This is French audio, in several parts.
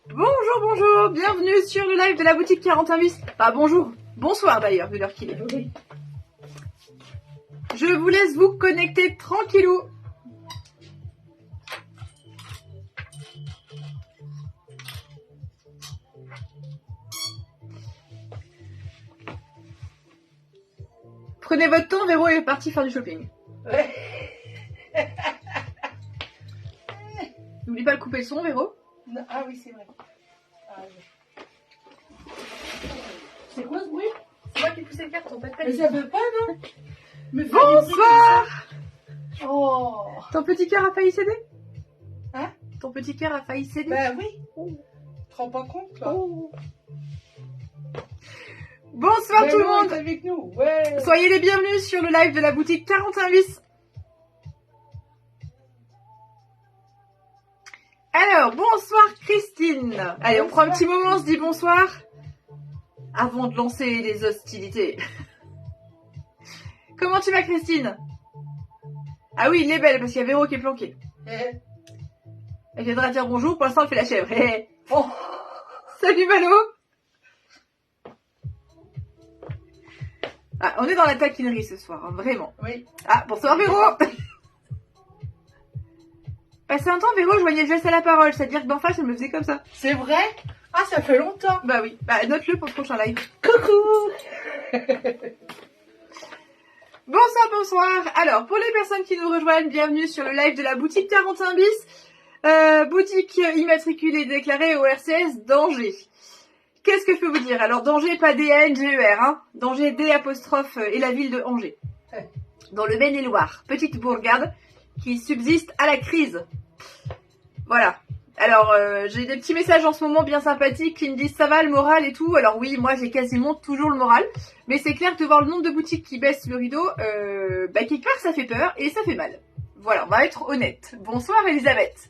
Bonjour, bienvenue sur le live de la boutique 41 bis. Enfin bonjour, bonsoir d'ailleurs, vu l'heure qu'il est. Oui. Je vous laisse vous connecter tranquillou. Prenez votre temps, Véro est parti faire du shopping. Ouais. N'oublie pas de couper le son, Véro. Non, ah oui, c'est vrai. Ah, oui. C'est quoi ce bruit? C'est moi qui pousse les cartons, pas de Mais panique. ça veut pas, non? Me faire Bonsoir. des bruits comme ça. Oh. Ton petit cœur a failli céder? Hein? Ton petit cœur a failli céder? Bah oui. Tu te rends pas compte, toi? Oh. Bonsoir tout le Vélo monde. est avec nous. Ouais. Soyez les bienvenus sur le live de la boutique 41 bis. Alors, bonsoir Christine. Allez, on prend un petit moment, on se dit bonsoir avant de lancer les hostilités. Comment tu vas Christine? Ah oui, il est belle parce qu'il y a Véro qui est planquée. Eh. Elle viendra dire bonjour, pour l'instant elle fait la chèvre. Eh. Oh. Salut Malo. Ah, on est dans la taquinerie ce soir, hein, vraiment. Oui. Ah, bonsoir Véro. Passé un temps, Véro, je voyais geste à la parole, c'est-à-dire que d'en face, elle me faisait comme ça. C'est vrai? Ah, ça fait longtemps. Bah oui, bah note-le pour le prochain live. Coucou. Bonsoir. Alors, pour les personnes qui nous rejoignent, bienvenue sur le live de la boutique 41 bis. Boutique immatriculée déclarée au RCS d'Angers. Qu'est-ce que je peux vous dire? Alors, d'Angers, pas D-A-N-G-E-R, hein. d'Angers, D' et la ville de Angers. Dans le Maine-et-Loire, petite bourgade qui subsiste à la crise. Voilà. Alors, j'ai des petits messages en ce moment bien sympathiques qui me disent ça va le moral et tout. Alors oui, moi j'ai quasiment toujours le moral. Mais c'est clair que de voir le nombre de boutiques qui baissent le rideau, quelque part ça fait peur et ça fait mal. Voilà, on va être honnête. Bonsoir Elisabeth.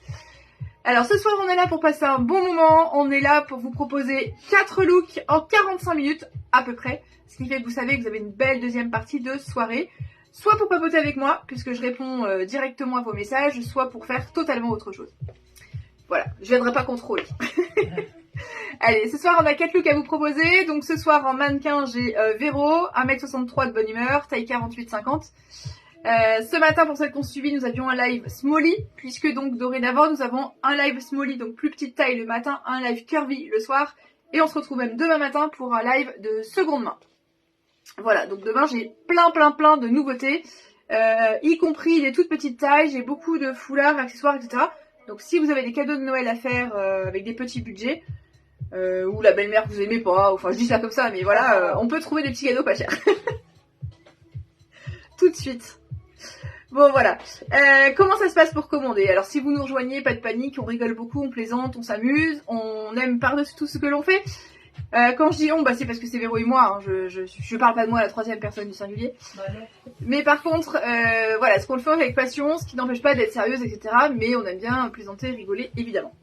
Alors ce soir on est là pour passer un bon moment. On est là pour vous proposer 4 looks en 45 minutes à peu près. Ce qui fait que vous savez que vous avez une belle deuxième partie de soirée. Soit pour papoter avec moi, puisque je réponds directement à vos messages, soit pour faire totalement autre chose. Voilà, je viendrai pas contrôler. Allez, ce soir on a 4 looks à vous proposer. Donc ce soir en mannequin j'ai Véro, 1m63 de bonne humeur, taille 48-50. Ce matin pour celles qui ont suivi, nous avions un live Smally, puisque donc dorénavant nous avons un live Smally, donc plus petite taille le matin, un live Curvy le soir, et on se retrouve même demain matin pour un live de seconde main. Voilà, donc demain j'ai plein de nouveautés, y compris des toutes petites tailles, j'ai beaucoup de foulards, accessoires, etc. Donc si vous avez des cadeaux de Noël à faire avec des petits budgets, ou la belle-mère que vous aimez pas, enfin je dis ça comme ça, mais voilà, on peut trouver des petits cadeaux pas chers. Tout de suite. Bon voilà, comment ça se passe pour commander? Alors si vous nous rejoignez, pas de panique, on rigole beaucoup, on plaisante, on s'amuse, on aime par-dessus tout ce que l'on fait. Quand je dis on, c'est parce que c'est Véro et moi, hein. Je parle pas de moi à la troisième personne du singulier. Mais par contre, voilà, ce qu'on le fait avec passion, ce qui n'empêche pas d'être sérieuse, etc. Mais on aime bien plaisanter, rigoler, évidemment.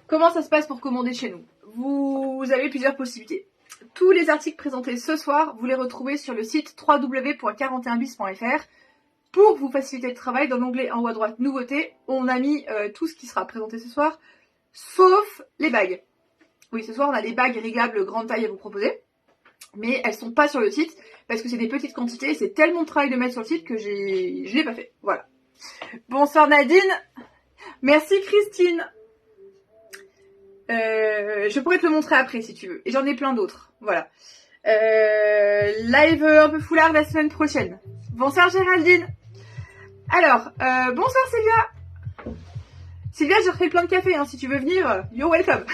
Comment ça se passe pour commander chez nous? Vous avez plusieurs possibilités. Tous les articles présentés ce soir, vous les retrouvez sur le site www.41bis.fr. Pour vous faciliter le travail, dans l'onglet en haut à droite nouveautés, on a mis tout ce qui sera présenté ce soir, sauf les bagues. Oui, ce soir on a des bagues réglables grande taille à vous proposer, mais elles sont pas sur le site parce que c'est des petites quantités et c'est tellement de travail de mettre sur le site que je l'ai pas fait. Voilà. Bonsoir Nadine. Merci Christine. Je pourrais te le montrer après si tu veux. Et j'en ai plein d'autres. Voilà. Live un peu foulard la semaine prochaine. Bonsoir Géraldine. Alors, bonsoir Sylvia. Sylvia, j'ai refait plein de café, hein, si tu veux venir, you're welcome.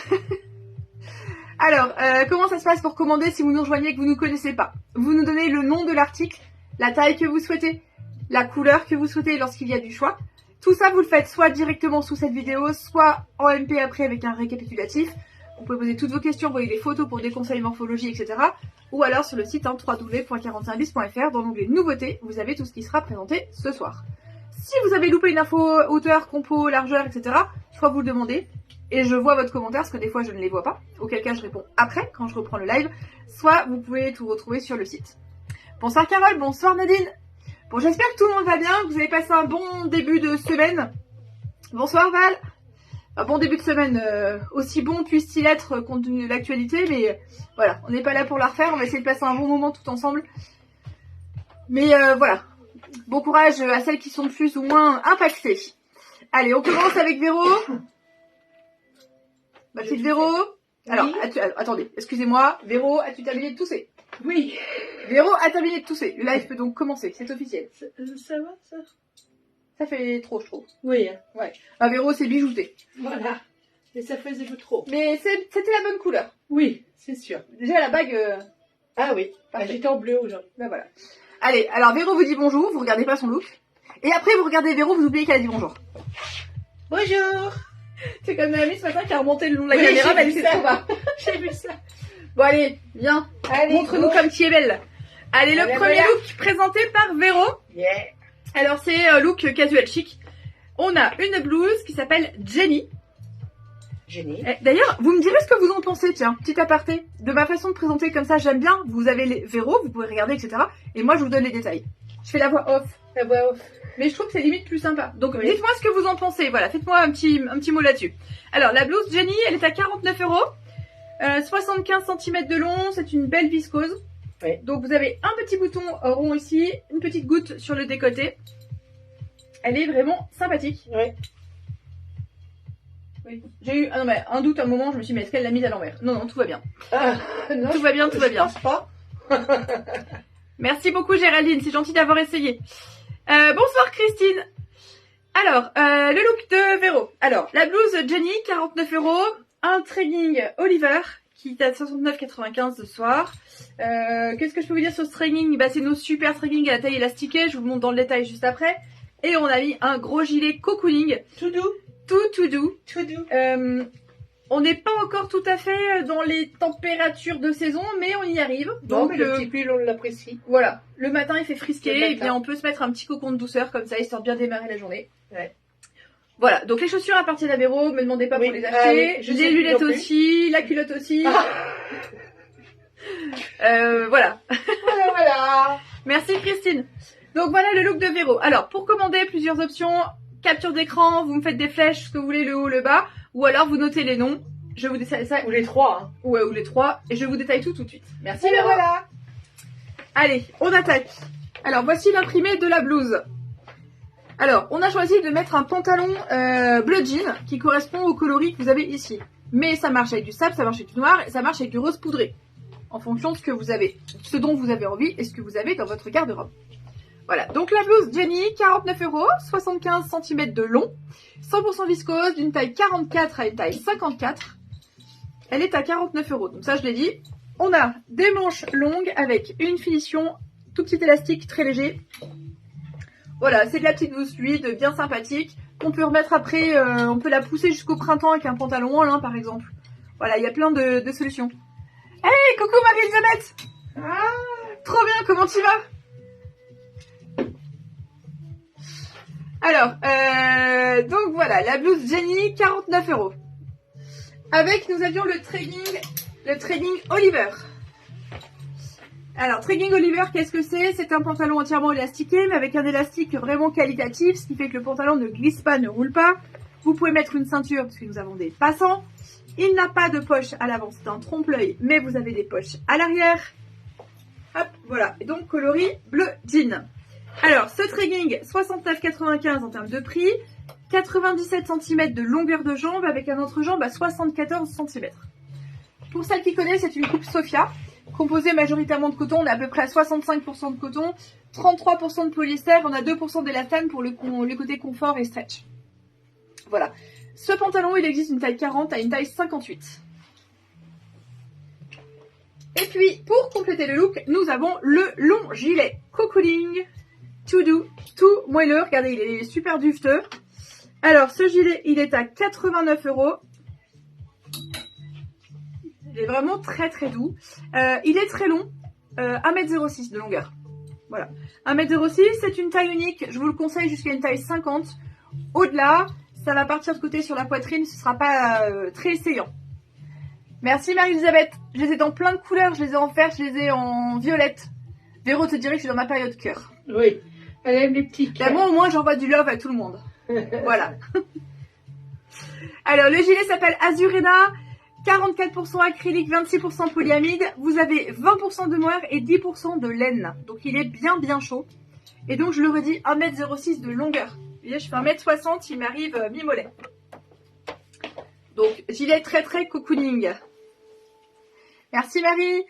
Alors, comment ça se passe pour commander si vous nous rejoignez et que vous ne nous connaissez pas? Vous nous donnez le nom de l'article, la taille que vous souhaitez, la couleur que vous souhaitez lorsqu'il y a du choix. Tout ça, vous le faites soit directement sous cette vidéo, soit en MP après avec un récapitulatif. Vous pouvez poser toutes vos questions, envoyer des photos pour des conseils morphologie, etc. Ou alors sur le site www.41bis.fr, dans l'onglet nouveautés, vous avez tout ce qui sera présenté ce soir. Si vous avez loupé une info hauteur, compo, largeur, etc., soit vous le demandez et je vois votre commentaire, parce que des fois je ne les vois pas, auquel cas je réponds après, quand je reprends le live, soit vous pouvez tout retrouver sur le site. Bonsoir Carole, bonsoir Nadine. Bon, j'espère que tout le monde va bien, que vous avez passé un bon début de semaine. Bonsoir Val. un bon début de semaine, aussi bon puisse-t-il être compte tenu de l'actualité, mais voilà, on n'est pas là pour la refaire, on va essayer de passer un bon moment tout ensemble. Mais voilà, bon courage à celles qui sont plus ou moins impactées. Allez, on commence avec Véro. Ma petite Véro. Alors, Oui. attendez, excusez-moi. Véro, as-tu terminé de tousser? Oui. Véro a terminé de tousser. Le live peut donc commencer, c'est officiel. Ça va, ça? Ça fait trop, je trouve. Oui. Hein. Ouais. Ah, Véro, c'est bijouté. Voilà. Mais ça faisait trop. Mais c'était la bonne couleur. Oui, c'est sûr. Déjà, la bague... Ah oui. Parfait. J'étais en bleu aujourd'hui. Ben voilà. Allez, alors Véro vous dit bonjour, vous regardez pas son look. Et après, vous regardez Véro, vous oubliez qu'elle a dit bonjour. Bonjour. C'est comme Naomi ce matin qui a remonté le long de la Oui, caméra, j'ai mais elle vu était ça. trop bas. J'ai vu ça. Bon, allez, viens. Allez, Montre-nous go. comme tu es belle. Allez, le Allez, premier voilà. look présenté par Véro. Yeah. Alors, c'est look casual chic. On a une blouse qui s'appelle Jenny. Jenny. D'ailleurs, vous me direz ce que vous en pensez, tiens, petit aparté. De ma façon de présenter comme ça, j'aime bien. Vous avez les Véro, vous pouvez regarder, etc. Et moi, je vous donne les détails. Je fais la voix off. La voix off. Mais je trouve que c'est limite plus sympa. Donc, Oui. dites-moi ce que vous en pensez. Voilà, faites-moi un petit mot là-dessus. Alors, la blouse Jenny, elle est à 49 €. 75 cm de long, c'est une belle viscose. Oui. Donc, vous avez un petit bouton rond ici, une petite goutte sur le décolleté. Elle est vraiment sympathique. Oui. Oui. J'ai eu un doute à un moment, je me suis dit, mais est-ce qu'elle l'a mise à l'envers? Non, non, tout va bien. Ah, non, Tout va bien, tout va bien. Je pense pas. Merci beaucoup Géraldine, c'est gentil d'avoir essayé. Bonsoir Christine. Alors, le look de Véro. Alors, la blouse Jenny, 49 €. Un training Oliver, qui est à 69,95 ce soir. Qu'est-ce que je peux vous dire sur ce training? Bah, c'est nos super trainings à la taille élastiquée, je vous le montre dans le détail juste après. Et on a mis un gros gilet cocooning, Tout doux. tout doux. Tout doux. On n'est pas encore tout à fait dans les températures de saison, mais on y arrive. Non, Donc, mais le petit pull, on l'apprécie. voilà, le matin il fait frisquer, Le matin. et bien on peut se mettre un petit cocon de douceur comme ça, histoire de bien démarrer la journée. Ouais. Voilà, donc les chaussures appartiennent à Véro, me demandez pas Oui, pour les ah acheter. oui, je Les sais lunettes non plus. aussi, la culotte aussi. Ah. Voilà. Voilà, voilà. Merci Christine. Donc voilà le look de Véro. Alors pour commander, plusieurs options. Capture d'écran, vous me faites des flèches, ce que vous voulez, le haut, le bas. Ou alors vous notez les noms. Je vous détaille ça. Ou les trois. Hein. Ouais, ou les trois. Et je vous détaille tout de suite. Merci Voilà, Véro. voilà. Allez, on attaque. Alors, voici l'imprimé de la blouse. Alors, on a choisi de mettre un pantalon bleu jean qui correspond au coloris que vous avez ici. Mais ça marche avec du sable, ça marche avec du noir et ça marche avec du rose poudré. En fonction de ce que vous avez, ce dont vous avez envie et ce que vous avez dans votre garde-robe. Voilà, donc la blouse Jenny, 49 €, 75 cm de long, 100% viscose, d'une taille 44 à une taille 54. Elle est à 49 €, donc ça je l'ai dit. On a des manches longues avec une finition tout petit élastique très léger. Voilà, c'est de la petite blouse fluide, bien sympathique, qu'on peut remettre après, on peut la pousser jusqu'au printemps avec un pantalon en lin par exemple. Voilà, il y a plein de solutions. Hey, coucou Marie-Elisabeth. Ah, Trop bien, comment tu vas? Alors, donc voilà, la blouse Jenny, 49 €. Avec, nous avions le training Oliver. Alors, training Oliver, qu'est-ce que c'est? C'est un pantalon entièrement élastiqué, mais avec un élastique vraiment qualitatif, ce qui fait que le pantalon ne glisse pas, ne roule pas. Vous pouvez mettre une ceinture, parce que nous avons des passants. Il n'a pas de poche à l'avant, c'est un trompe-l'œil, mais vous avez des poches à l'arrière. Hop, voilà. Et donc, coloris bleu jean. Alors, ce training, 69,95 en termes de prix. 97 cm de longueur de jambe avec un entrejambe à 74 cm. Pour celles qui connaissent, c'est une coupe Sophia, composée majoritairement de coton. On est à peu près à 65% de coton, 33% de polyester, on a 2% d'élastane pour le côté confort et stretch. Voilà. Ce pantalon, il existe d'une taille 40 à une taille 58. Et puis, pour compléter le look, nous avons le long gilet cocooning, tout doux, tout moelleux. Regardez, il est super dufteux. Alors, ce gilet, il est à 89 €. Il est vraiment très très doux. Il est très long, 1,06 m de longueur. Voilà. 1,06 m, c'est une taille unique. Je vous le conseille jusqu'à une taille 50. Au-delà, ça va partir de côté sur la poitrine, ce ne sera pas très essayant. Merci Marie-Elisabeth. Je les ai dans plein de couleurs. Je les ai en vert, je les ai en violette. Véro te dirait que je suis dans ma période cœur. oui. Elle aime les petits Là, cœurs. moi, au moins, j'envoie du love à tout le monde. Voilà. Alors, le gilet s'appelle Azurena. 44% acrylique, 26% polyamide. Vous avez 20% de mohair et 10% de laine. Donc, il est bien, bien chaud. Et donc, je le redis, 1m06 de longueur. Vous voyez, je fais 1m60, il m'arrive mi-mollet. Donc, gilet très, très cocooning. Merci, Marie.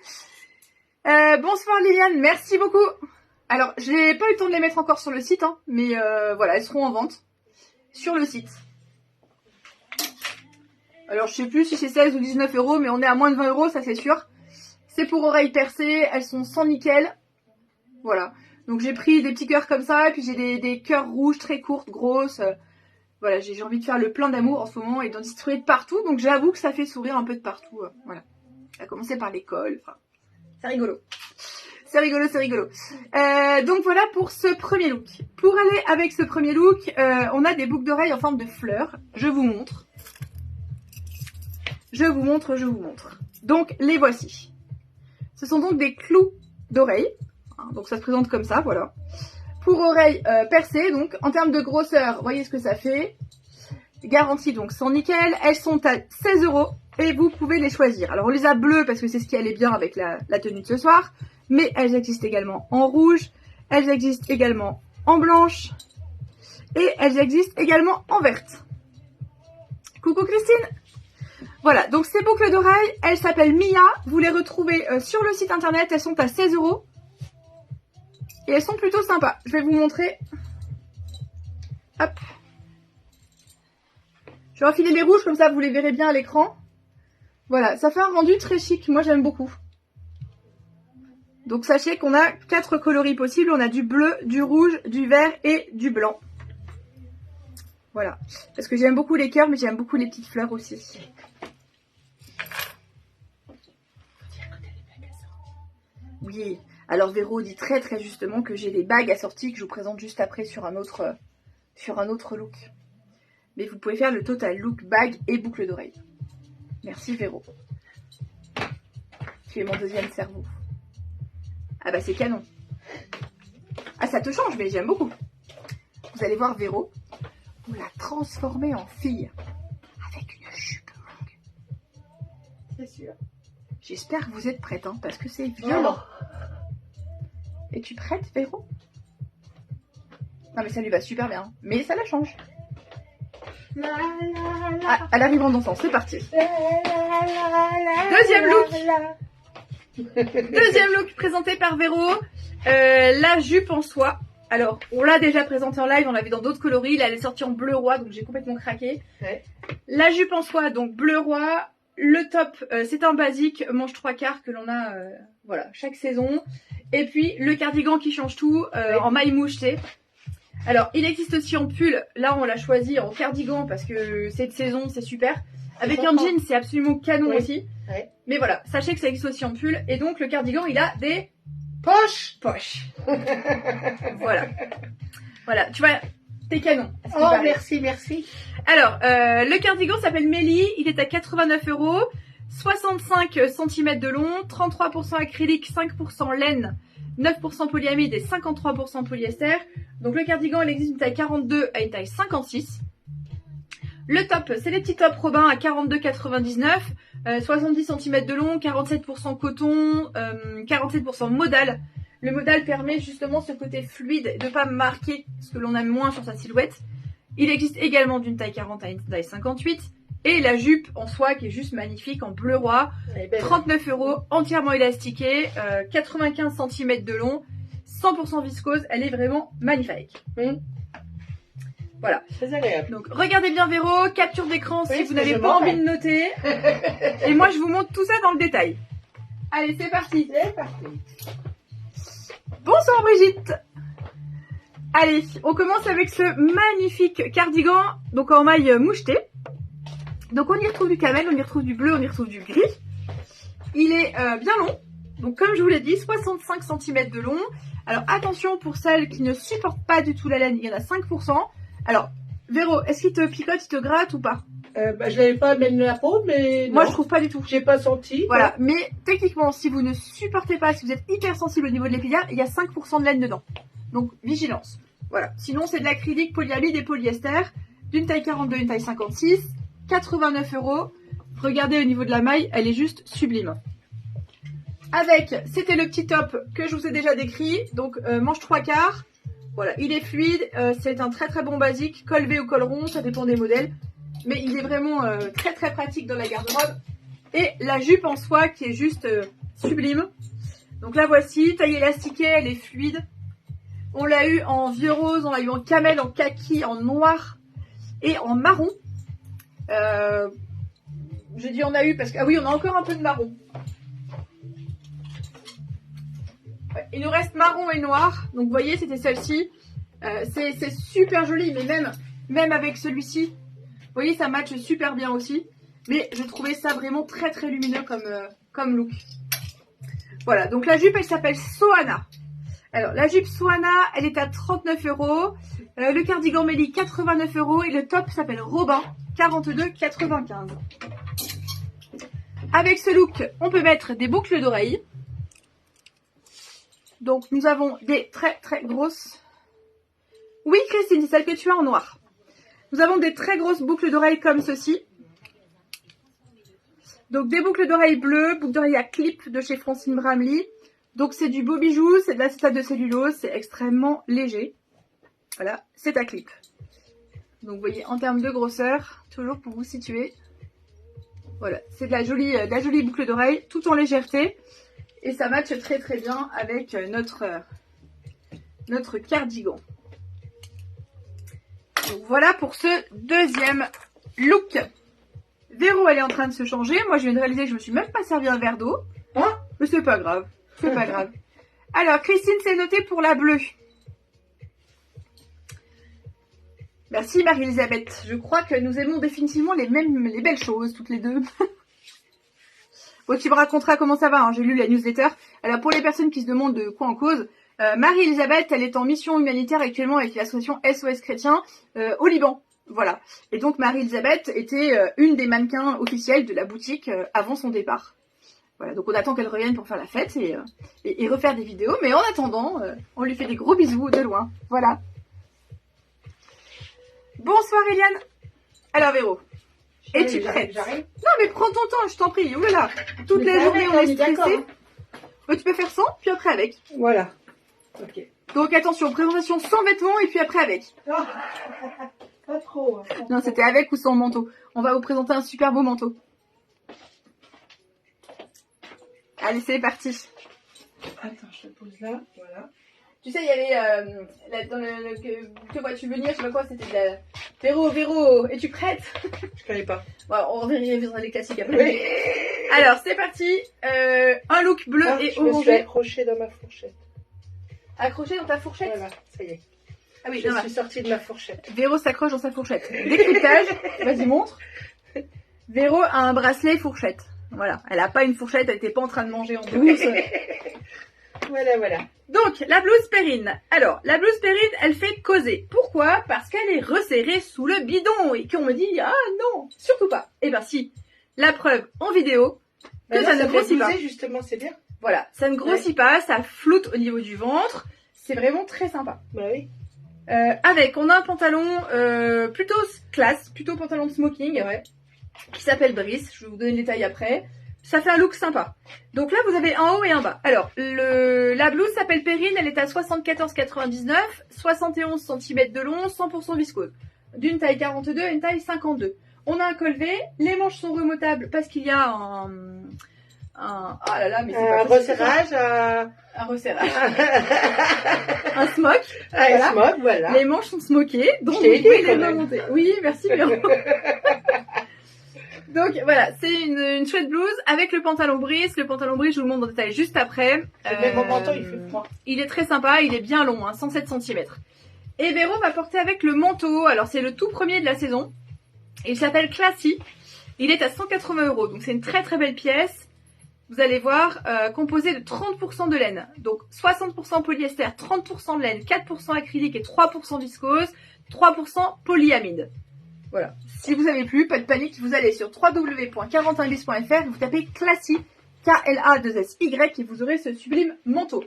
Bonsoir, Liliane. Merci beaucoup. Alors, je n'ai pas eu le temps de les mettre encore sur le site, hein, mais voilà, elles seront en vente sur le site. Alors, je sais plus si c'est 16 ou 19 euros, mais on est à moins de 20 euros, ça c'est sûr. C'est pour oreilles percées, elles sont sans nickel. Voilà. Donc, j'ai pris des petits cœurs comme ça, et puis j'ai des cœurs rouges très courtes, grosses. Voilà, j'ai envie de faire le plein d'amour en ce moment et d'en distribuer de partout. Donc, j'avoue que ça fait sourire un peu de partout. Voilà. Ça a commencé par l'école. Enfin, c'est rigolo. C'est rigolo, c'est rigolo. Donc voilà pour ce premier look. Pour aller avec ce premier look, on a des boucles d'oreilles en forme de fleurs. Je vous montre. Je vous montre, je vous montre. Donc les voici. Ce sont donc des clous d'oreilles. Donc ça se présente comme ça, voilà. Pour oreilles percées, donc en termes de grosseur, voyez ce que ça fait. Garantie donc sans nickel. Elles sont à 16 € et vous pouvez les choisir. Alors on les a bleues parce que c'est ce qui allait bien avec la tenue de ce soir. Mais elles existent également en rouge, elles existent également en blanche et elles existent également en verte. Coucou Christine. Voilà, donc ces boucles d'oreilles, elles s'appellent Mia. Vous les retrouvez sur le site internet, elles sont à 16 € et elles sont plutôt sympas. Je vais vous montrer. Hop. Je vais enfiler les rouges, comme ça vous les verrez bien à l'écran. Voilà, ça fait un rendu très chic, moi j'aime beaucoup. Donc sachez qu'on a 4 coloris possibles. On a du bleu, du rouge, du vert et du blanc. Voilà. Parce que j'aime beaucoup les cœurs, mais j'aime beaucoup les petites fleurs aussi. Oui. Alors Véro dit très très justement que j'ai des bagues assorties que je vous présente juste après sur un autre look. Mais vous pouvez faire le total look bague et boucle d'oreille. Merci Véro. Tu es mon deuxième cerveau. Ah bah c'est canon. Ah ça te change mais j'aime beaucoup. Vous allez voir Véro, on l'a transformée en fille avec une jupe longue. C'est sûr. J'espère que vous êtes prête hein, parce que c'est violent. Es-tu prête Véro? Non mais ça lui va super bien. Mais ça la change. Ah, elle arrive en dansant, c'est parti. Deuxième look. Deuxième look présenté par Véro, la jupe en soie. Alors, on l'a déjà présenté en live, on l'a vu dans d'autres coloris. Là, elle est sortie en bleu roi, donc j'ai complètement craqué. Ouais. La jupe en soie, donc bleu roi. Le top, c'est un basique, manche 3/4 que l'on a voilà, chaque saison. Et puis, le cardigan qui change tout, en maille mouchetée. Alors, il existe aussi en pull. Là, on l'a choisi en cardigan parce que cette saison, c'est super. Avec un jean, c'est absolument canon aussi. Ouais. Mais voilà, sachez que ça existe aussi en pull. Et donc, le cardigan, il a des poches. Voilà. Voilà, tu vois, t'es canon. Oh, merci, merci. Alors, le cardigan s'appelle Mélie. Il est à 89 €. 65 cm de long, 33% acrylique, 5% laine, 9% polyamide et 53% polyester. Donc, le cardigan, il existe d'une taille 42 à une taille 56. Le top, c'est les petits tops Robin à 42,99, 70 cm de long, 47% coton, 47% modal. Le modal permet justement ce côté fluide de ne pas marquer ce que l'on aime moins sur sa silhouette. Il existe également d'une taille 40 à une taille 58. Et la jupe en soie qui est juste magnifique en bleu roi, 39 €, entièrement élastiquée, 95 cm de long, 100% viscose. Elle est vraiment magnifique. Voilà. Très agréable. Donc regardez bien Véro, capture d'écran si vous n'avez pas envie de noter. Et moi je vous montre tout ça dans le détail. Allez, c'est parti. C'est parti. Bonsoir Brigitte. Allez, on commence avec ce magnifique cardigan, donc en maille mouchetée. Donc on y retrouve du camel, on y retrouve du bleu, on y retrouve du gris. Il est bien long. Donc comme je vous l'ai dit, 65 cm de long. Alors attention pour celles qui ne supportent pas du tout la laine, il y en a 5%. Alors, Véro, est-ce qu'il te picote, il te gratte ou pas? Je n'avais pas même la peau, mais moi je trouve pas du tout. J'ai pas senti. Voilà, mais techniquement, si vous ne supportez pas, si vous êtes hyper sensible au niveau de l'épiderme, il y a 5% de laine dedans. Donc vigilance. Voilà. Sinon, c'est de l'acrylique, polyamide et polyester, d'une taille 42, une taille 56. 89 €. Regardez au niveau de la maille, elle est juste sublime. Avec, c'était le petit top que je vous ai déjà décrit. Donc manche 3/4. Voilà, il est fluide. C'est un très très bon basique. Col V ou col rond, ça dépend des modèles. Mais il est vraiment très très pratique dans la garde-robe. Et la jupe en soie qui est juste sublime. Donc la voici, taille élastiquée, elle est fluide. On l'a eu en vieux rose, on l'a eu en camel, en kaki, en noir et en marron. J'ai dit on a eu parce que... Ah oui, on a encore un peu de marron. Ouais, il nous reste marron et noir. Donc vous voyez, c'était celle-ci. C'est super joli, mais même avec celui-ci, vous voyez, ça matche super bien aussi. Mais je trouvais ça vraiment très très lumineux comme look. Voilà, donc la jupe, elle s'appelle Soana. Alors, la jupe Soana, elle est à 39 €. Le cardigan Mélie, 89 €. Et le top s'appelle Robin, 42,95 €. Avec ce look, on peut mettre des boucles d'oreilles. Donc, nous avons des très très grosses... Oui, Christine, c'est celle que tu as en noir. Nous avons des très grosses boucles d'oreilles comme ceci. Donc, des boucles d'oreilles bleues, boucles d'oreilles à clip de chez Francine Bramley. Donc, c'est du beau bijou, c'est de l'acétate de cellulose, c'est extrêmement léger. Voilà, c'est à clip. Donc, vous voyez, en termes de grosseur, toujours pour vous situer. Voilà, c'est de la jolie boucle d'oreille, tout en légèreté. Et ça matche très très bien avec notre cardigan. Donc, voilà pour ce deuxième look. Véro, elle est en train de se changer. Moi, je viens de réaliser que je me suis même pas servi un verre d'eau. Hein? Mais c'est pas grave. C'est pas grave. Alors, Christine, c'est noté pour la bleue. Merci, Marie-Elisabeth. Je crois que nous aimons définitivement les belles choses, toutes les deux. Bon, tu me raconteras comment ça va. Hein. J'ai lu la newsletter. Alors, pour les personnes qui se demandent de quoi en cause, Marie-Elisabeth, elle est en mission humanitaire actuellement avec l'association SOS Chrétien au Liban. Voilà. Et donc Marie-Elisabeth était une des mannequins officielles de la boutique avant son départ. Voilà, donc on attend qu'elle revienne pour faire la fête et refaire des vidéos. Mais en attendant, on lui fait des gros bisous de loin. Voilà. Bonsoir Eliane. Alors Véro, es-tu prête? Non mais prends ton temps, je t'en prie. Oh là là. Toute la journée on est stressé. Tu peux faire sans, puis après avec. Voilà. Ok. Donc attention, présentation sans vêtements et puis après avec. Pas trop. Non, c'était avec ou sans manteau. On va vous présenter un super beau manteau. Allez, c'est parti. Attends, je te pose là. Voilà. Tu sais, il y avait dans que vois-tu venir, je sais pas quoi, c'était de la... Véro, es-tu prête? Je connais pas. Bon, on vérifiera les classiques après. Oui. Alors, c'est parti. Un look bleu et je me suis orangé. accrochée dans ma fourchette. Accroché dans ta fourchette? Voilà, ça y est. Ah oui, je suis sortie de ma fourchette. Véro s'accroche dans sa fourchette. Décryptage. Vas-y, montre. Véro a un bracelet fourchette. Voilà. Elle a pas une fourchette, elle était pas en train de manger en douce. Voilà. Donc, la blouse Perrine. Alors, la blouse Perrine, elle fait causer. Pourquoi? Parce qu'elle est resserrée sous le bidon et qu'on me dit, ah non, surtout pas. Eh ben si, la preuve en vidéo, que ça ne grossit pas. Justement, c'est bien. Voilà, ça ne grossit pas, ça floute au niveau du ventre. C'est vraiment très sympa. Bah oui. On a un pantalon plutôt classe, plutôt pantalon de smoking, ouais, qui s'appelle Brice. Je vais vous donner le détail après. Ça fait un look sympa. Donc là, vous avez un haut et un bas. Alors, la blouse s'appelle Perrine. Elle est à 74,99, 71 cm de long, 100% viscose. D'une taille 42 à une taille 52. On a un col V. Les manches sont remontables parce qu'il y a ah là là, mais c'est pas possible. Un resserrage. Un smock. Un smock, voilà. Les manches sont smokées. Donc, vous pouvez les remonter. Oui, merci bien. Donc voilà, c'est une chouette blouse avec le pantalon Brice. Le pantalon Brice, je vous le montre en détail juste après. Même mon manteau, il fait froid. Il est très sympa, il est bien long, hein, 107 cm. Et Véro va porter avec le manteau. Alors c'est le tout premier de la saison. Il s'appelle Classy. Il est à 180 €. Donc c'est une très très belle pièce. Vous allez voir, composé de 30% de laine. Donc 60% polyester, 30% de laine, 4% acrylique et 3% viscose, 3% polyamide. Voilà. Si vous n'avez plus, pas de panique, vous allez sur www.carentinbis.fr, vous tapez Classy, K-L-A-2-S-Y et vous aurez ce sublime manteau.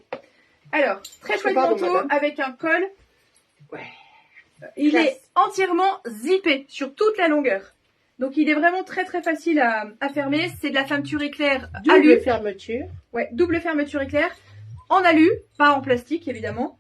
Alors, très chouette manteau avec un col. Ouais. Il est entièrement zippé sur toute la longueur. Donc il est vraiment très très facile à fermer. C'est de la fermeture éclair Double alu. fermeture. Ouais, double fermeture éclair. En alu, pas en plastique évidemment.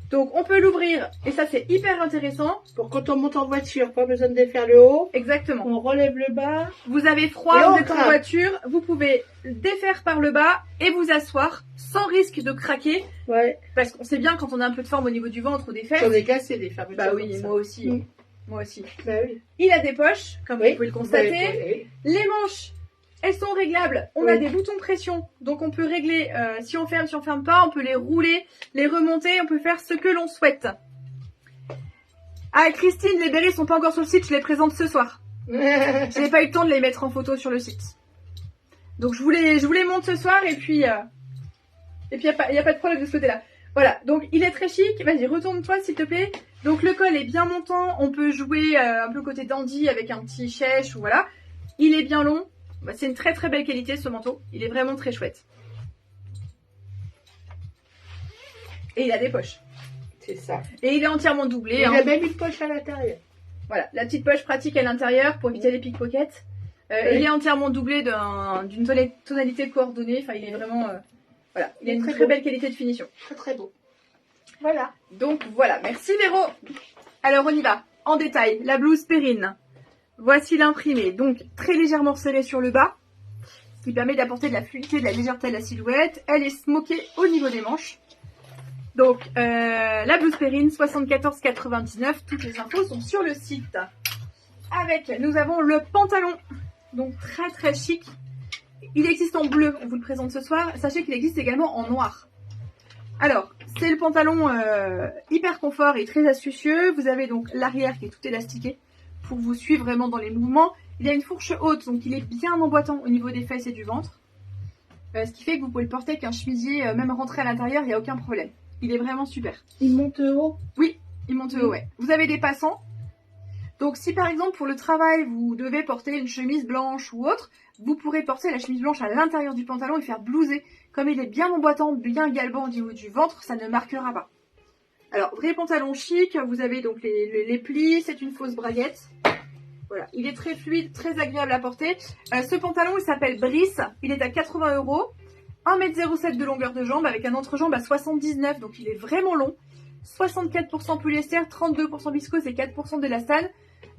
Donc on peut l'ouvrir et ça c'est hyper intéressant. Pour quand on monte en voiture, pas besoin de défaire le haut. Exactement. On relève le bas. Vous avez froid, Et on vous êtes en craque. voiture, vous pouvez défaire par le bas et vous asseoir sans risque de craquer. Ouais. Parce qu'on sait bien quand on a un peu de forme au niveau du ventre ou des fesses. J'en ai cassé des fermetures. Bah oui, comme ça. moi aussi. Mm. Moi aussi. Bah oui. Il a des poches, comme Oui, vous pouvez le constater. Oui. Les manches, elles sont réglables. On Oui. a des boutons pression, donc on peut régler si on ferme pas, on peut les rouler, les remonter, on peut faire ce que l'on souhaite. Ah, Christine, les bérets sont pas encore sur le site, je les présente ce soir. Je n'ai pas eu le temps de les mettre en photo sur le site. Donc je vous les montre ce soir et puis il y a pas de problème de ce côté-là. Voilà, donc il est très chic. Vas-y, retourne-toi s'il te plaît. Donc le col est bien montant, on peut jouer un peu côté dandy avec un petit chèche ou voilà. Il est bien long. Bah, c'est une très très belle qualité ce manteau. Il est vraiment très chouette. Et il a des poches. C'est ça. Et il est entièrement doublé. Il hein. a même une poche à l'intérieur. Voilà, la petite poche pratique à l'intérieur pour éviter les pickpockets. Oui. Il est entièrement doublé d'une tonalité coordonnée. Enfin, il est vraiment... voilà, il a une Très très beau. belle qualité de finition. Très très beau. Voilà. Donc voilà, merci Véro. Alors on y va, en détail. La blouse Perrine. Voici l'imprimé. Donc très légèrement serrée sur le bas, ce qui permet d'apporter de la fluidité, de la légèreté à la silhouette. Elle est smokée au niveau des manches. Donc la blouse Perrine, 74,99. Toutes les infos sont sur le site. Avec, nous avons le pantalon. Donc très très chic. Il existe en bleu, on vous le présente ce soir. Sachez qu'il existe également en noir. Alors, c'est le pantalon hyper confort et très astucieux. Vous avez donc l'arrière qui est tout élastiqué pour vous suivre vraiment dans les mouvements. Il a une fourche haute, donc il est bien emboîtant au niveau des fesses et du ventre. Ce qui fait que vous pouvez le porter avec un chemisier, même rentré à l'intérieur, il n'y a aucun problème. Il est vraiment super. Il monte haut. Oui, il monte haut, ouais. Vous avez des passants. Donc si par exemple pour le travail, vous devez porter une chemise blanche ou autre, vous pourrez porter la chemise blanche à l'intérieur du pantalon et faire blouser. Comme il est bien emboîtant, bien galbant au niveau du ventre, ça ne marquera pas. Alors, vrai pantalon chic, vous avez donc les plis, c'est une fausse braguette. Voilà, il est très fluide, très agréable à porter. Ce pantalon, il s'appelle Brice, il est à 80 €, 1,07 m de longueur de jambe avec un entrejambe à 79, donc il est vraiment long. 64% polyester, 32% viscose et 4% d'élastane.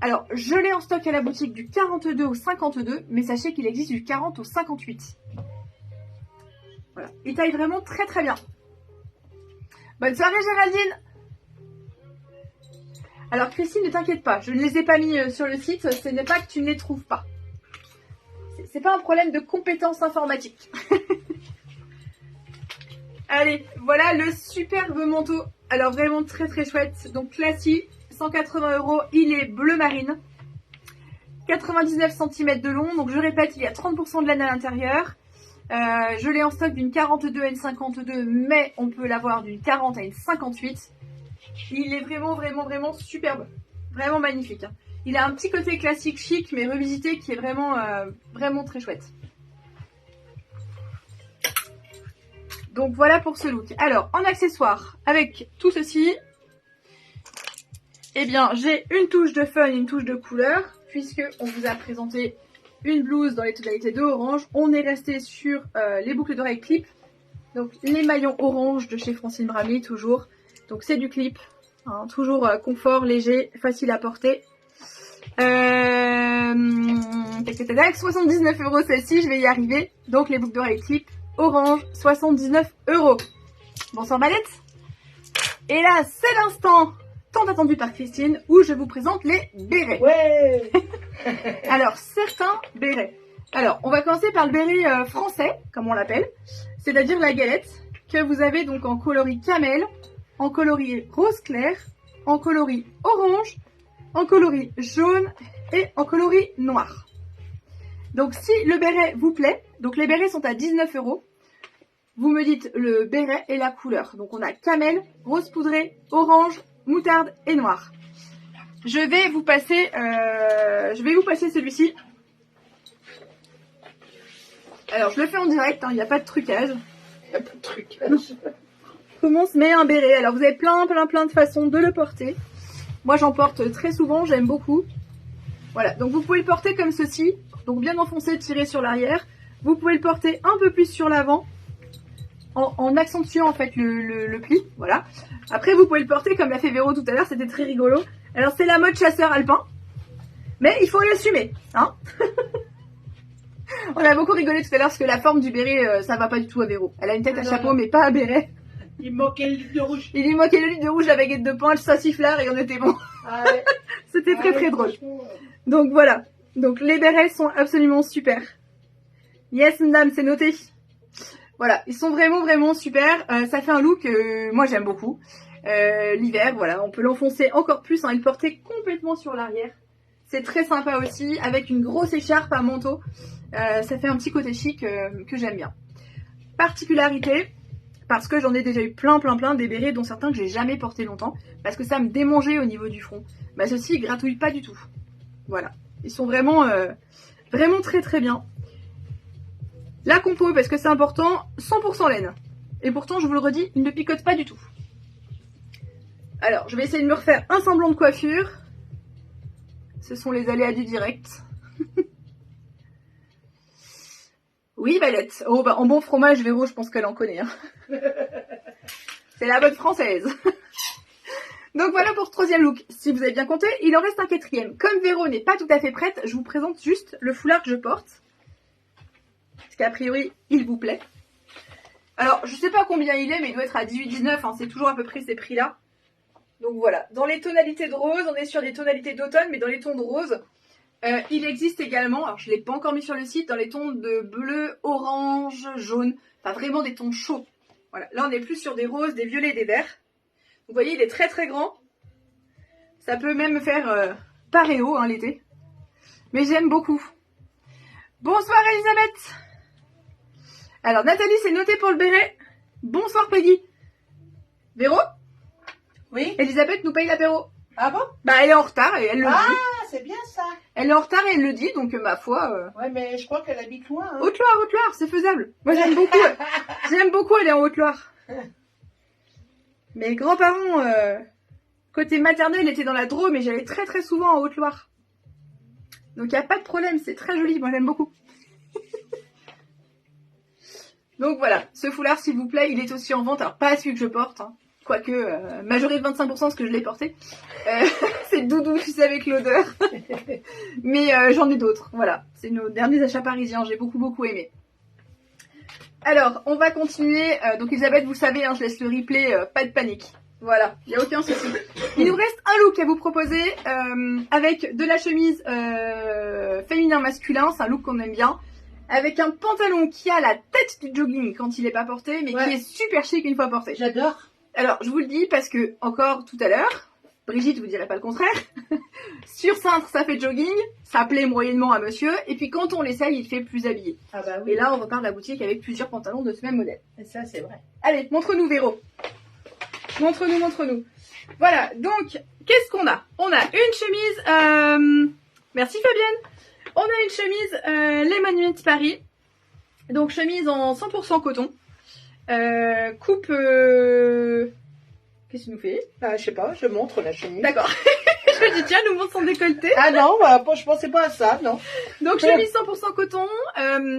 Alors, je l'ai en stock à la boutique du 42 au 52, mais sachez qu'il existe du 40 au 58. Voilà, il taille vraiment très très bien. Bonne soirée Géraldine. Alors Christine, ne t'inquiète pas, je ne les ai pas mis sur le site, ce n'est pas que tu ne les trouves pas. C'est pas un problème de compétences informatiques. Allez, voilà le superbe manteau. Alors vraiment très très chouette. Donc classique, 180 €, il est bleu marine. 99 cm de long, donc je répète, il y a 30% de laine à l'intérieur. Je l'ai en stock d'une 42 à une 52, mais on peut l'avoir d'une 40 à une 58. Il est vraiment, vraiment, vraiment superbe. Vraiment magnifique. Il a un petit côté classique chic, mais revisité, qui est vraiment, vraiment très chouette. Donc voilà pour ce look. Alors, en accessoire, avec tout ceci, eh bien, j'ai une touche de fun, une touche de couleur, puisque on vous a présenté une blouse dans les tonalités de orange. On est resté sur les boucles d'oreilles clip. Donc les maillons orange de chez Francine Brami, toujours. Donc c'est du clip. Hein, toujours confort, léger, facile à porter. 79 € celle-ci, je vais y arriver. Donc les boucles d'oreilles clip orange, 79 €. Bonsoir Malette. Et là, c'est l'instant tant attendu par Christine où je vous présente les bérets. Ouais. Alors, certains bérets. Alors, on va commencer par le béret français, comme on l'appelle, c'est-à-dire la galette, que vous avez donc en coloris camel, en coloris rose clair, en coloris orange, en coloris jaune et en coloris noir. Donc, si le béret vous plaît, donc les bérets sont à 19 €, vous me dites le béret et la couleur. Donc, on a camel, rose poudré, orange, moutarde et noir. Je vais vous passer celui-ci. Alors, je le fais en direct, il n'y a pas de trucage. Il n'y a pas de truc. Comment on se met un béret? Alors, vous avez plein de façons de le porter. Moi, j'en porte très souvent, j'aime beaucoup. Voilà, donc vous pouvez le porter comme ceci, donc bien enfoncé, tiré sur l'arrière. Vous pouvez le porter un peu plus sur l'avant, en accentuant en fait le pli, voilà. Après vous pouvez le porter comme l'a fait Véro tout à l'heure, c'était très rigolo. Alors c'est la mode chasseur alpin, mais il faut l'assumer, hein. On a beaucoup rigolé tout à l'heure parce que la forme du béret, ça va pas du tout à Véro. Elle a une tête à chapeau, mais pas à béret. Il manquait le livre de rouge. Il lui manquait le lit de rouge, la baguette de pain, le sauciflard et on était bon. Ah ouais. C'était très très drôle. Franchement, Donc voilà, donc les bérets sont absolument super. Yes madame, c'est noté. Voilà, ils sont vraiment super. Ça fait un look, moi j'aime beaucoup. L'hiver, voilà, on peut l'enfoncer encore plus, hein, et le porter complètement sur l'arrière. C'est très sympa aussi, avec une grosse écharpe, un manteau. Ça fait un petit côté chic que j'aime bien. Particularité, parce que j'en ai déjà eu plein des bérets, dont certains que j'ai jamais portés longtemps, parce que ça me démangeait au niveau du front. Bah ceux-ci, ils gratouillent pas du tout. Voilà, ils sont vraiment très bien. La compo, parce que c'est important, 100% laine. Et pourtant, je vous le redis, il ne picote pas du tout. Alors, je vais essayer de me refaire un semblant de coiffure. Ce sont les aléas du direct. Oui, Valette. Oh, bah, en bon fromage, Véro, je pense qu'elle en connaît. Hein. C'est la bonne française. Donc voilà pour ce troisième look. Si vous avez bien compté, il en reste un quatrième. Comme Véro n'est pas tout à fait prête, je vous présente juste le foulard que je porte. Parce qu'a priori, il vous plaît. Alors, je sais pas combien il est, mais il doit être à 18-19. Hein, c'est toujours à peu près ces prix-là. Donc voilà. Dans les tonalités de rose, on est sur des tonalités d'automne, mais dans les tons de rose, il existe également, alors je ne l'ai pas encore mis sur le site, dans les tons de bleu, orange, jaune. Enfin, vraiment des tons chauds. Voilà. Là, on est plus sur des roses, des violets, des verts. Vous voyez, il est très grand. Ça peut même faire paréo hein, l'été. Mais j'aime beaucoup. Bonsoir Elisabeth. Alors Nathalie, c'est noté pour le béret. Bonsoir Peggy. Véro? Oui. Elisabeth nous paye l'apéro. Ah bon? Bah elle est en retard et elle le dit. Ah, c'est bien ça. Elle est en retard et elle le dit, donc ma foi... Ouais, mais je crois qu'elle habite loin. Hein. Haute-Loire, c'est faisable. Moi j'aime beaucoup. J'aime beaucoup aller en Haute-Loire. Mes grands-parents, côté maternel, étaient dans la Drôme et j'allais très souvent en Haute-Loire. Donc il n'y a pas de problème, c'est très joli, moi j'aime beaucoup. Donc voilà, ce foulard s'il vous plaît, il est aussi en vente, alors pas celui que je porte, hein. Quoique, majoré de 25% parce que je l'ai porté. C'est doudou, tu sais, avec l'odeur. Mais j'en ai d'autres, voilà. C'est nos derniers achats parisiens, j'ai beaucoup aimé. Alors, on va continuer. Donc Elisabeth, vous savez, hein, je laisse le replay, pas de panique. Voilà, il n'y a aucun souci. Il nous reste un look à vous proposer avec de la chemise féminin-masculin, c'est un look qu'on aime bien. Avec un pantalon qui a la tête du jogging quand il n'est pas porté, mais qui est super chic une fois porté. J'adore. Alors, je vous le dis parce que, encore tout à l'heure, Brigitte vous dirait pas le contraire, sur cintre ça fait jogging, ça plaît moyennement à monsieur, et puis quand on l'essaye, il fait plus habillé. Ah bah oui. Et là, on repart de la boutique avec plusieurs pantalons de ce même modèle. Et ça, c'est vrai. Allez, montre-nous Véro. Montre-nous. Voilà, donc, qu'est-ce qu'on a? On a une chemise, merci Fabienne. On a une chemise Les Manuettes Paris, donc chemise en 100% coton, coupe, qu'est-ce que tu nous fais? Ah, je sais pas, je montre la chemise. D'accord, je me dis tiens, nous montre son décolleté. Ah non, bah, je pensais pas à ça, non. Donc chemise 100% coton,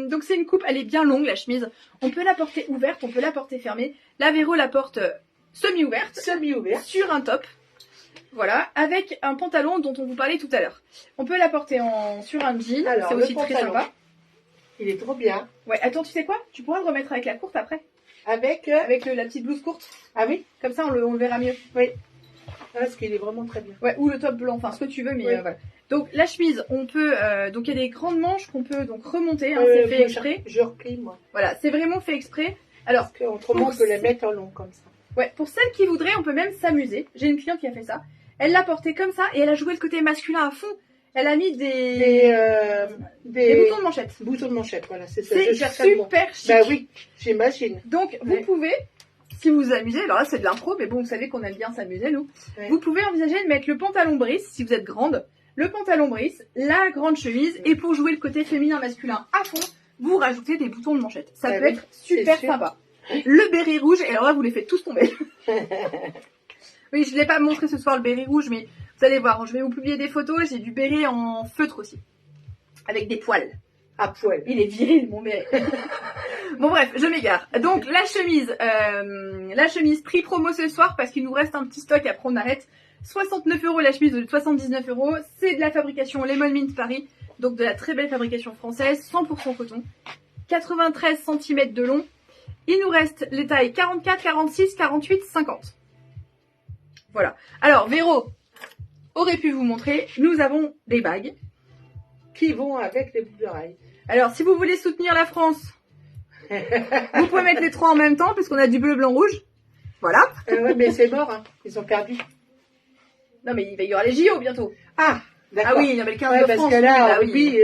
donc c'est une coupe, elle est bien longue la chemise, on peut la porter ouverte, on peut la porter fermée, la Véro la porte semi-ouverte, Semi-ouverte. sur un top. Voilà, avec un pantalon dont on vous parlait tout à l'heure. On peut la porter sur un jean, c'est aussi très sympa. Il est trop bien. Ouais, attends, tu sais quoi? Tu pourras le remettre avec la courte après. Avec La petite blouse courte. Ah oui. Comme ça, on le verra mieux. Oui. Parce qu'il est vraiment très bien. Ouais, ou le top blanc, enfin ce que tu veux, mais oui. voilà. Donc la chemise, on peut, donc il y a des grandes manches qu'on peut donc remonter, hein, c'est fait exprès. Je replie moi. Voilà, c'est vraiment fait exprès. Alors, parce qu'autrement on peut la mettre en long comme ça. Ouais, pour celles qui voudraient, on peut même s'amuser. J'ai une cliente qui a fait ça. Elle l'a porté comme ça et elle a joué le côté masculin à fond. Elle a mis des boutons de manchette. Boutons de manchette, voilà, c'est ça. C'est super chic. Bah oui, j'imagine. Donc, vous pouvez, si vous vous amusez, alors là c'est de l'impro, mais bon, vous savez qu'on aime bien s'amuser, nous. Ouais. Vous pouvez envisager de mettre le pantalon brise, si vous êtes grande, le pantalon brise, la grande chemise, et pour jouer le côté féminin-masculin à fond, vous rajoutez des boutons de manchette. Ça peut être super sympa. Le béret rouge, et alors là, vous les faites tous tomber. Oui, je ne l'ai pas montré ce soir le béret rouge, mais Vous allez voir, je vais vous publier des photos, j'ai du béret en feutre aussi. Avec des poils. À poil. Il est viril, mon béret. Bon bref, je m'égare. Donc la chemise prix promo ce soir parce qu'il nous reste un petit stock, après on arrête. 69 € la chemise de 79 €. C'est de la fabrication Lemon Mint Paris. Donc de la très belle fabrication française, 100% coton. 93 cm de long. Il nous reste les tailles 44, 46, 48, 50. Voilà. Alors Véro aurait pu vous montrer, nous avons des bagues. Qui vont avec les boucles d'oreilles. Alors si vous voulez soutenir la France, vous pouvez mettre les trois en même temps parce qu'on a du bleu, blanc, rouge. Voilà. Ouais, mais c'est mort, hein. Ils ont perdu. Non mais il y aura les JO bientôt. Ah, d'accord. Ah oui, il y avait le 15 Ouais, de parce France. que là, oui, oui,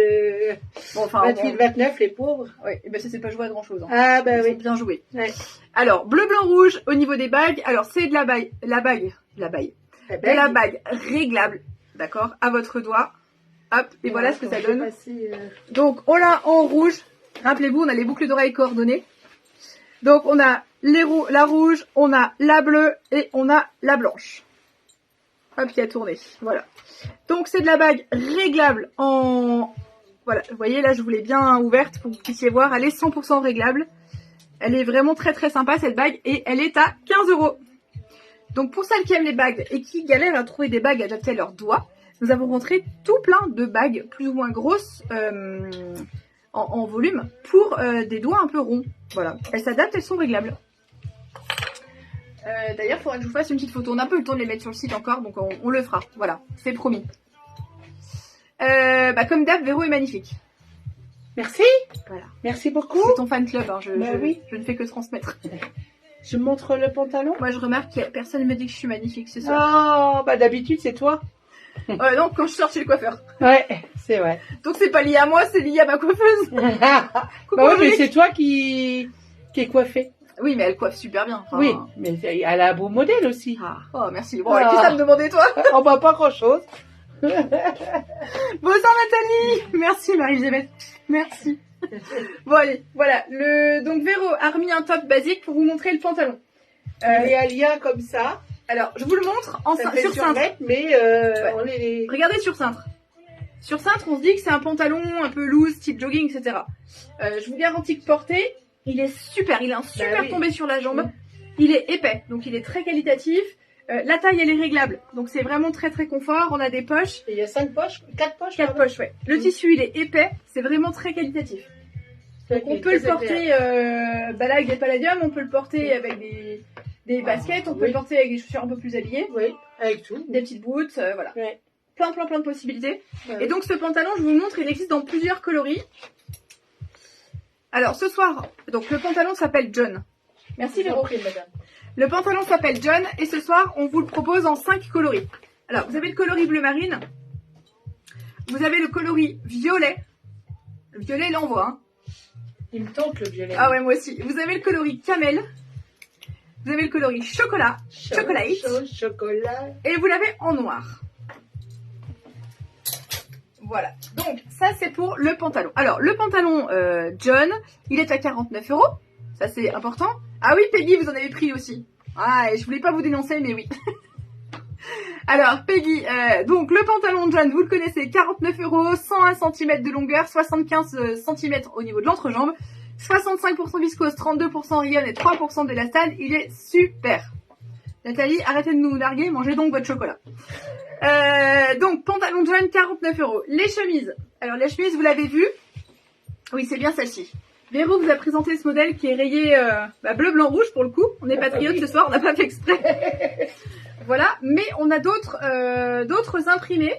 bon, enfin, 28, 29, les pauvres. Ouais, et ben ça c'est pas joué à grand chose. Hein. Ah, bah Ils oui. ont bien joué. Ouais. Alors, bleu, blanc, rouge au niveau des bagues. Alors, c'est de la bague de la bague réglable, d'accord, à votre doigt. Hop, et voilà ce que ça donne. Donc, on l'a en rouge. Rappelez-vous, on a les boucles d'oreilles coordonnées. Donc, on a la rouge, on a la bleue et on a la blanche. Hop, qui a tourné. Voilà. Donc, c'est de la bague réglable en... Voilà, vous voyez, là, je vous l'ai bien ouverte pour que vous puissiez voir. Elle est 100% réglable. Elle est vraiment très très sympa, cette bague. Et elle est à 15 €. Donc, pour celles qui aiment les bagues et qui galèrent à trouver des bagues adaptées à leurs doigts, nous avons rentré tout plein de bagues plus ou moins grosses en volume pour des doigts un peu ronds. Voilà, elles s'adaptent, elles sont réglables. D'ailleurs, il faudrait que je vous fasse une petite photo. On n'a pas eu le temps de les mettre sur le site encore, donc on le fera. Voilà, c'est promis. Comme d'hab, Véro est magnifique. Merci. Voilà. Merci beaucoup. C'est ton fan club, hein. Oui. Je ne fais que transmettre. Je montre le pantalon. Moi, je remarque que personne ne me dit que je suis magnifique ce soir. Oh, bah d'habitude, c'est toi. Non, quand je sors chez le coiffeur. Ouais, c'est vrai. Donc, c'est pas lié à moi, c'est lié à ma coiffeuse. Coucou, Bah oui, mais Angélique. c'est toi qui est coiffée. Oui, mais elle coiffe super bien. Enfin, Oui, mais elle a un beau modèle aussi. Ah, oh, merci. Bon, qui ça me demandait, toi? On voit pas grand-chose. Bonsoir, Nathalie. Merci, Marie-Elisabeth. Merci. Bon, allez, voilà. Donc, Véro a remis un top basique pour vous montrer le pantalon. Il y a un lien comme ça. Alors, je vous le montre Ça fait sur cintre. survêt, mais on est... Regardez sur cintre. Sur cintre, on se dit que c'est un pantalon un peu loose, type jogging, etc. Je vous garantis que porté, il est super. Il a un super tombé sur la jambe. Il est épais, donc il est très qualitatif. La taille, elle est réglable, donc c'est vraiment très très confort. On a des poches. Il y a 5 poches, 4 poches. 4 poches, ouais. Le tissu, il est épais, c'est vraiment très qualitatif. Donc on peut le porter là avec des palladiums, on peut le porter avec des baskets, on peut le porter avec des chaussures un peu plus habillées. Oui, avec tout. Des petites boots, voilà. Ouais. Plein de possibilités. Et donc ce pantalon, je vous montre, il existe dans plusieurs coloris. Alors ce soir, donc le pantalon s'appelle John. Merci Véro. Madame. Le pantalon s'appelle John et ce soir, on vous le propose en 5 coloris. Alors, vous avez le coloris bleu marine. Vous avez le coloris violet. Le violet, là, on voit. Hein. Il me tente le violet. Ah ouais, moi aussi. Vous avez le coloris camel. Vous avez le coloris chocolat. Chocolat. Et vous l'avez en noir. Voilà. Donc, ça, c'est pour le pantalon. Alors, le pantalon John, il est à 49 €. Ça, c'est important. Ah oui, Peggy, vous en avez pris aussi. Ah, et je voulais pas vous dénoncer, mais oui. Alors, Peggy, donc le pantalon John, vous le connaissez, 49 €, 101 cm de longueur, 75 cm au niveau de l'entrejambe, 65% viscose, 32% rayon et 3% d'élastane. Il est super. Nathalie, arrêtez de nous larguer, mangez donc votre chocolat. Donc, pantalon John, 49 €. Les chemises. Alors, les chemises, vous l'avez vu. Oui, c'est bien celle-ci. Véro vous a présenté ce modèle qui est rayé bleu, blanc, rouge pour le coup. On est patriotes ce soir, on n'a pas fait exprès. Voilà, mais on a d'autres imprimés.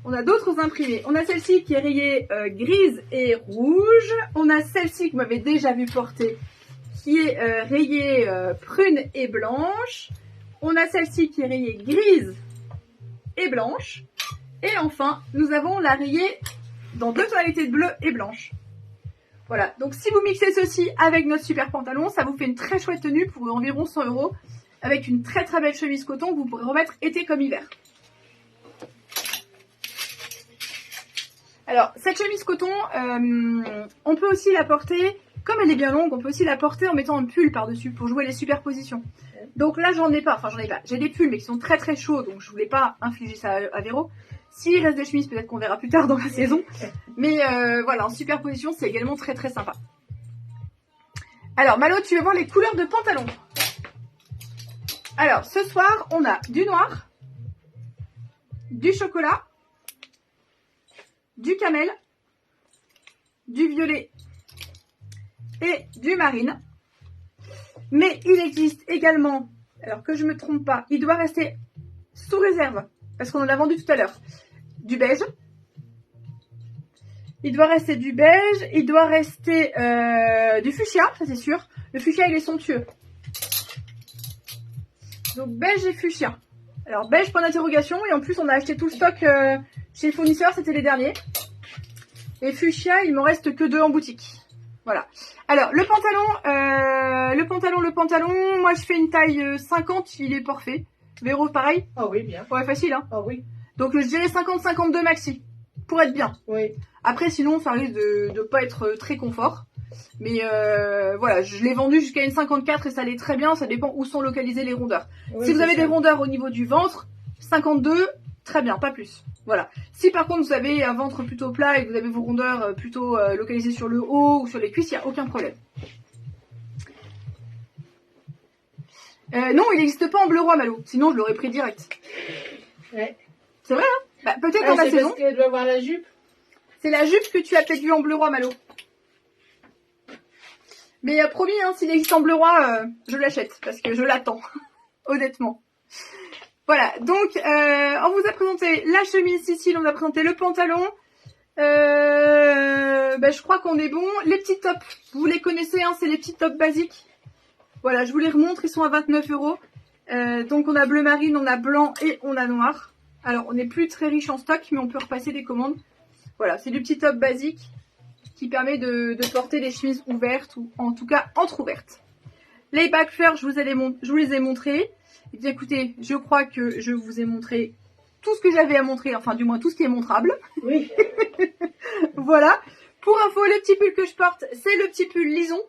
On a d'autres imprimés. On a celle-ci qui est rayée grise et rouge. On a celle-ci que vous m'avez déjà vu porter qui est rayée prune et blanche. On a celle-ci qui est rayée grise et blanche. Et enfin, nous avons la rayée dans 2 tonalités de bleu et blanche. Voilà, donc si vous mixez ceci avec notre super pantalon, ça vous fait une très chouette tenue pour environ 100 € avec une très très belle chemise coton que vous pourrez remettre été comme hiver. Alors, cette chemise coton, on peut aussi la porter comme elle est bien longue, on peut aussi la porter en mettant un pull par-dessus pour jouer les superpositions. Donc là, j'en ai pas. J'ai des pulls, mais qui sont très très chauds, donc je voulais pas infliger ça à Véro. S'il reste des chemises, peut-être qu'on verra plus tard dans la saison. Mais voilà, en superposition, c'est également très très sympa. Alors, Malo, tu veux voir les couleurs de pantalon? Alors, ce soir, on a du noir, du chocolat, du camel, du violet et du marine. Mais il existe également, alors que je ne me trompe pas, il doit rester sous réserve, parce qu'on en a vendu tout à l'heure, du beige. Il doit rester du beige, il doit rester du fuchsia, ça c'est sûr. Le fuchsia, il est somptueux. Donc beige et fuchsia. Alors beige point d'interrogation, et en plus on a acheté tout le stock chez le fournisseur, c'était les derniers. Et fuchsia, il m'en reste que 2 en boutique. Voilà. Alors le pantalon, moi je fais une taille 50, il est parfait. Véro, pareil? Ah oui, bien. Ouais, facile, hein? Ah oui. Donc je dirais 50-52 maxi, pour être bien. Oui. Après sinon ça risque de pas être très confort. Mais voilà, je l'ai vendu jusqu'à une 54 et ça allait très bien, ça dépend où sont localisées les rondeurs. Oui, si vous avez ça. des rondeurs au niveau du ventre, 52, très bien, pas plus. Voilà. Si par contre vous avez un ventre plutôt plat et que vous avez vos rondeurs plutôt localisées sur le haut ou sur les cuisses, il n'y a aucun problème. Non, il n'existe pas en bleu roi, Malo. Sinon, je l'aurais pris direct. Ouais. C'est vrai, hein? Bah, peut-être dans la c'est saison. parce qu'elle doit avoir la jupe. C'est la jupe que tu as peut-être vue en bleu roi, Malo. Mais promis, hein, s'il existe en bleu roi, je l'achète. Parce que je l'attends. Honnêtement. Voilà, donc on vous a présenté la chemise Sicile, on vous a présenté le pantalon. Je crois qu'on est bon. Les petits tops, vous les connaissez, hein, c'est les petits tops basiques. Voilà, je vous les remontre, ils sont à 29 €. Donc on a bleu marine, on a blanc et on a noir. Alors on n'est plus très riche en stock, mais on peut repasser des commandes. Voilà, c'est du petit top basique qui permet de porter des chemises ouvertes ou en tout cas entre-ouvertes. Les backfleurs, je vous les ai montrés. Et bien écoutez, je crois que je vous ai montré tout ce que j'avais à montrer, enfin du moins tout ce qui est montrable. Oui. Voilà. Pour info, le petit pull que je porte, c'est le petit pull Lison.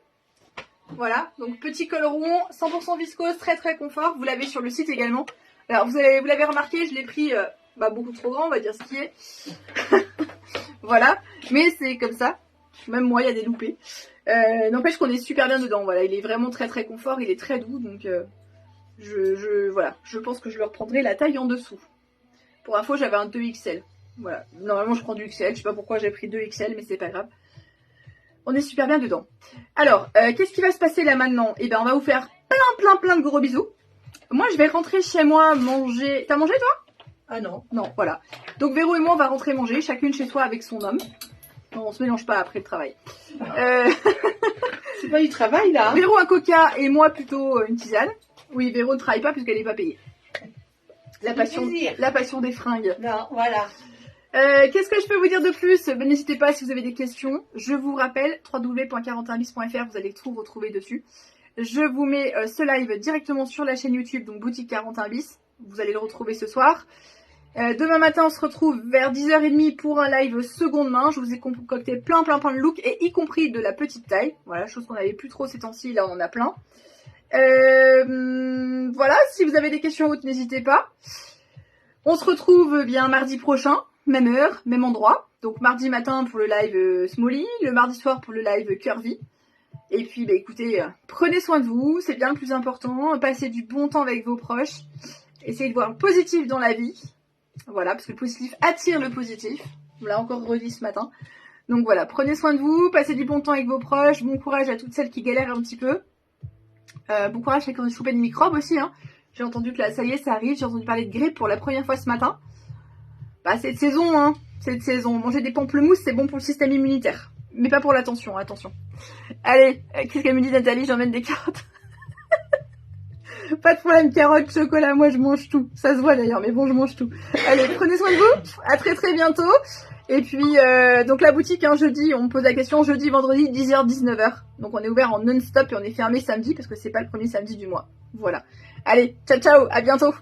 Voilà, donc petit col rond, 100% viscose, très très confort. Vous l'avez sur le site également. Alors vous l'avez remarqué, je l'ai pris beaucoup trop grand, on va dire ce qui est. Voilà, mais c'est comme ça. Même moi, il y a des loupés. N'empêche qu'on est super bien dedans. Voilà, il est vraiment très très confort, il est très doux, donc voilà, je pense que je le reprendrai la taille en dessous. Pour info, j'avais un 2XL. Voilà, normalement je prends du XL, je sais pas pourquoi j'ai pris 2XL, mais c'est pas grave. On est super bien dedans. Alors, qu'est-ce qui va se passer là maintenant? Eh bien, on va vous faire plein de gros bisous. Moi, je vais rentrer chez moi manger. T'as mangé, toi? Ah non. Non, voilà. Donc, Véro et moi, on va rentrer manger, chacune chez soi avec son homme. Non, on se mélange pas après le travail. C'est pas du travail, là. Hein. Véro un coca et moi plutôt une tisane. Oui, Véro ne travaille pas puisqu'elle n'est pas payée. La passion des fringues. Non, voilà. Qu'est-ce que je peux vous dire de plus? N'hésitez pas si vous avez des questions. Je vous rappelle, www.41bis.fr, vous allez tout retrouver dessus. Je vous mets ce live directement sur la chaîne YouTube, donc Boutique 41 bis. Vous allez le retrouver ce soir. Demain matin, on se retrouve vers 10h30 pour un live seconde main. Je vous ai concocté plein de looks, et y compris de la petite taille. Voilà, chose qu'on n'avait plus trop ces temps-ci, là on en a plein. Voilà, si vous avez des questions ou autres, n'hésitez pas. On se retrouve bien mardi prochain. Même heure, même endroit. Donc mardi matin pour le live Smolly, le mardi soir pour le live Curvy. Et puis écoutez, prenez soin de vous, c'est bien le plus important. Passez du bon temps avec vos proches. Essayez de voir le positif dans la vie. Voilà, parce que le positif attire le positif. On l'a encore redit ce matin. Donc voilà, prenez soin de vous, passez du bon temps avec vos proches. Bon courage à toutes celles qui galèrent un petit peu. Bon courage à celles qui ont chopé de microbes aussi. Hein. J'ai entendu que là, ça y est, ça arrive. J'ai entendu parler de grippe pour la première fois ce matin. Bah, c'est de saison, hein. C'est de saison. Manger des pamplemousses, c'est bon pour le système immunitaire. Mais pas pour l'attention, attention. Allez, qu'est-ce qu'elle me dit, Nathalie? J'emmène des carottes. Pas de problème, carottes, chocolat, moi je mange tout. Ça se voit d'ailleurs, mais bon, je mange tout. Allez, prenez soin de vous. À très bientôt. Et puis, donc la boutique, hein, jeudi, on me pose la question, jeudi, vendredi, 10h, 19h. Donc on est ouvert en non-stop et on est fermé samedi parce que c'est pas le premier samedi du mois. Voilà. Allez, ciao, à bientôt.